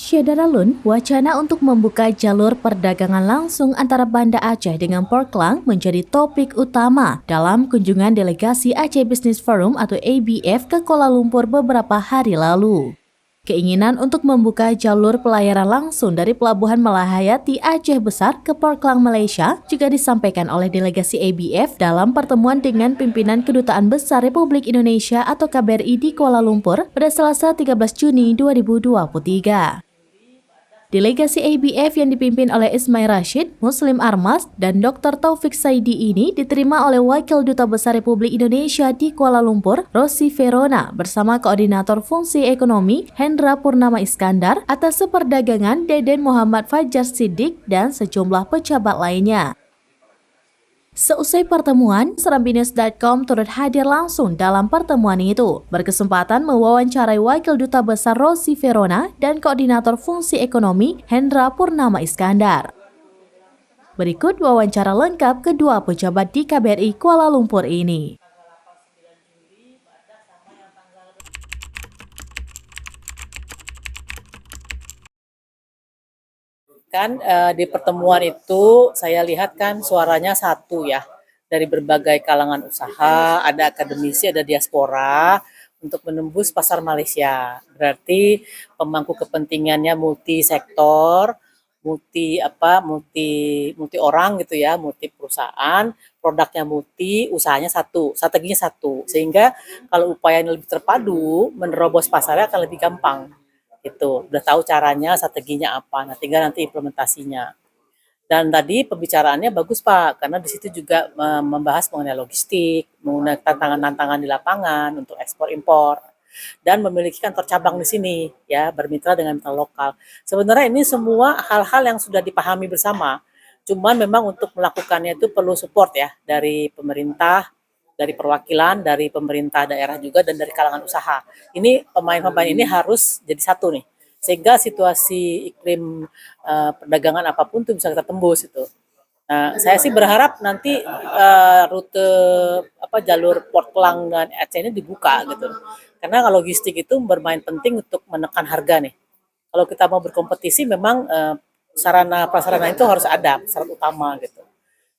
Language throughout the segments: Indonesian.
Syedaralun, wacana untuk membuka jalur perdagangan langsung antara Banda Aceh dengan Portland menjadi topik utama dalam kunjungan delegasi Aceh Business Forum atau ABF ke Kuala Lumpur beberapa hari lalu. Keinginan untuk membuka jalur pelayaran langsung dari Pelabuhan Malahayati Aceh Besar ke Portland, Malaysia juga disampaikan oleh delegasi ABF dalam pertemuan dengan pimpinan Kedutaan Besar Republik Indonesia atau KBRI di Kuala Lumpur pada Selasa 13 Juni 2023. Delegasi ABF yang dipimpin oleh Ismail Rashid, Muslim Armas, dan Dr. Taufik Saidi ini diterima oleh Wakil Duta Besar Republik Indonesia di Kuala Lumpur, Rossi Verona, bersama Koordinator Fungsi Ekonomi, Hendra Purnama Iskandar, atas Perdagangan, Deden Muhammad Fajar Siddiq, dan sejumlah pejabat lainnya. Seusai pertemuan, serambinews.com turut hadir langsung dalam pertemuan itu, berkesempatan mewawancarai Wakil Duta Besar Rossi Verona dan Koordinator Fungsi Ekonomi Hendra Purnama Iskandar. Berikut wawancara lengkap kedua pejabat di KBRI Kuala Lumpur ini. Di pertemuan itu saya lihat kan suaranya satu ya, dari berbagai kalangan usaha, ada akademisi, ada diaspora untuk menembus pasar Malaysia. Berarti pemangku kepentingannya multi sektor, multi orang gitu ya, multi perusahaan, produknya multi, usahanya satu, strateginya satu. Sehingga kalau upayanya lebih terpadu, menerobos pasarnya akan lebih gampang gitu. Udah tahu caranya, strateginya apa. Nah, tinggal nanti implementasinya. Dan tadi pembicaraannya bagus Pak, karena di situ juga membahas mengenai logistik, mengenai tantangan-tantangan di lapangan untuk ekspor impor, dan memiliki kantor cabang di sini, ya bermitra dengan mitra lokal. Sebenarnya ini semua hal-hal yang sudah dipahami bersama. Cuman memang untuk melakukannya itu perlu support ya dari pemerintah, dari perwakilan, dari pemerintah daerah juga, dan dari kalangan usaha. Ini pemain-pemain ini harus jadi satu nih, sehingga situasi iklim perdagangan apapun itu bisa kita tembus itu. Nah, saya sih berharap nanti rute jalur Port Klang dan Aceh ini dibuka gitu. Karena logistik itu bermain penting untuk menekan harga nih. Kalau kita mau berkompetisi memang sarana prasarana itu harus ada, syarat utama gitu.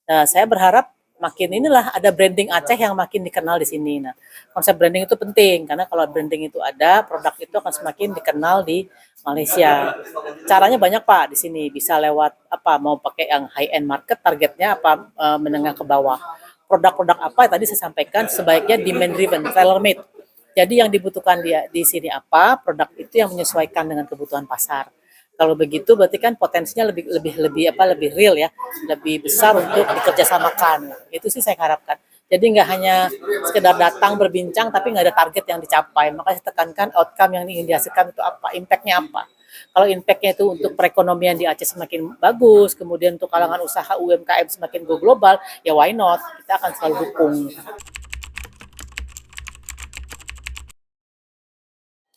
Nah, saya berharap makin inilah ada branding Aceh yang makin dikenal di sini. Nah, konsep branding itu penting karena kalau branding itu ada, produk itu akan semakin dikenal di Malaysia. Caranya banyak Pak di sini, bisa lewat mau pakai yang high end market, targetnya menengah ke bawah. Produk-produk apa tadi saya sampaikan sebaiknya demand driven, tailor made. Jadi yang dibutuhkan di sini apa, produk itu yang menyesuaikan dengan kebutuhan pasar. Kalau begitu berarti kan potensinya lebih real ya, lebih besar untuk dikerjasamakan. Itu sih saya harapkan. Jadi nggak hanya sekedar datang berbincang tapi nggak ada target yang dicapai. Makanya saya tekankan outcome yang ingin dihasilkan itu apa, impact-nya apa. Kalau impact-nya itu untuk perekonomian di Aceh semakin bagus, kemudian untuk kalangan usaha UMKM semakin go global, ya why not? Kita akan selalu dukung.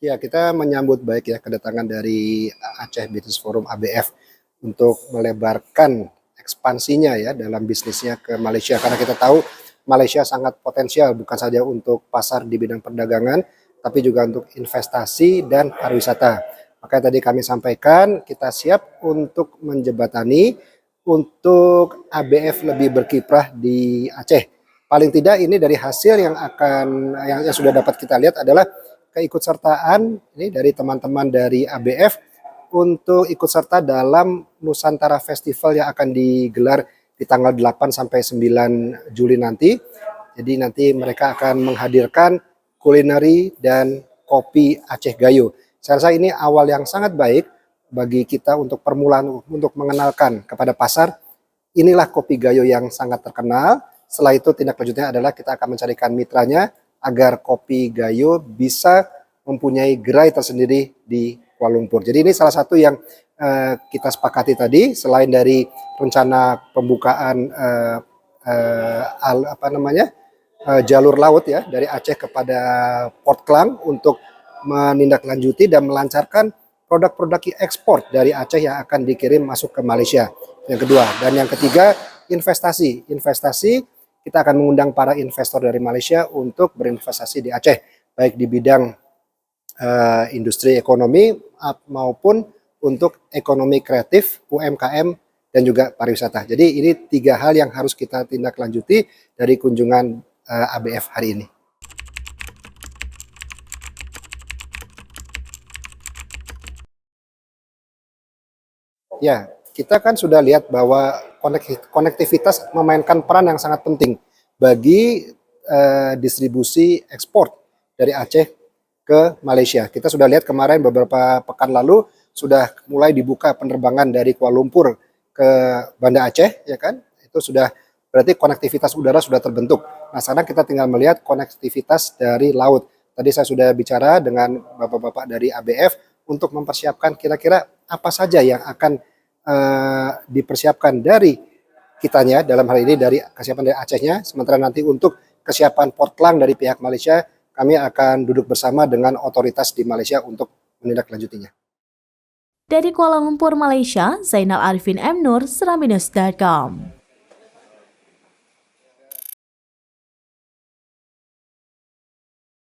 Ya, kita menyambut baik ya kedatangan dari Aceh Business Forum ABF untuk melebarkan ekspansinya ya dalam bisnisnya ke Malaysia. Karena kita tahu Malaysia sangat potensial bukan saja untuk pasar di bidang perdagangan, tapi juga untuk investasi dan pariwisata. Makanya tadi kami sampaikan kita siap untuk menjembatani untuk ABF lebih berkiprah di Aceh. Paling tidak ini dari hasil yang sudah dapat kita lihat adalah keikutsertaan ini dari teman-teman dari ABF untuk ikut serta dalam Nusantara Festival yang akan digelar di tanggal 8 sampai 9 Juli nanti. Jadi nanti mereka akan menghadirkan kulineri dan kopi Aceh Gayo. Saya rasa ini awal yang sangat baik bagi kita untuk permulaan untuk mengenalkan kepada pasar. Inilah kopi Gayo yang sangat terkenal. Setelah itu tindak lanjutnya adalah kita akan mencarikan mitranya agar kopi Gayo bisa mempunyai gerai tersendiri di Kuala Lumpur. Jadi ini salah satu yang kita sepakati tadi, selain dari rencana pembukaan jalur laut ya dari Aceh kepada Port Klang untuk menindaklanjuti dan melancarkan produk-produk ekspor dari Aceh yang akan dikirim masuk ke Malaysia. Yang kedua, dan yang ketiga investasi. Kita akan mengundang para investor dari Malaysia untuk berinvestasi di Aceh, baik di bidang industri ekonomi maupun untuk ekonomi kreatif, UMKM, dan juga pariwisata. Jadi ini 3 hal yang harus kita tindak lanjuti dari kunjungan ABF hari ini. Ya, kita kan sudah lihat bahwa konektivitas memainkan peran yang sangat penting bagi distribusi ekspor dari Aceh ke Malaysia. Kita sudah lihat kemarin beberapa pekan lalu sudah mulai dibuka penerbangan dari Kuala Lumpur ke Banda Aceh, ya kan? Itu sudah berarti konektivitas udara sudah terbentuk. Nah, sekarang kita tinggal melihat konektivitas dari laut. Tadi saya sudah bicara dengan bapak-bapak dari ABF untuk mempersiapkan kira-kira apa saja yang akan dipersiapkan dari kitanya, dalam hal ini dari kesiapan dari Acehnya, sementara nanti untuk kesiapan Port Klang dari pihak Malaysia, kami akan duduk bersama dengan otoritas di Malaysia untuk menindaklanjutinya. Dari Kuala Lumpur, Malaysia, Zainal Arifin M. Nur, Serambinews.com.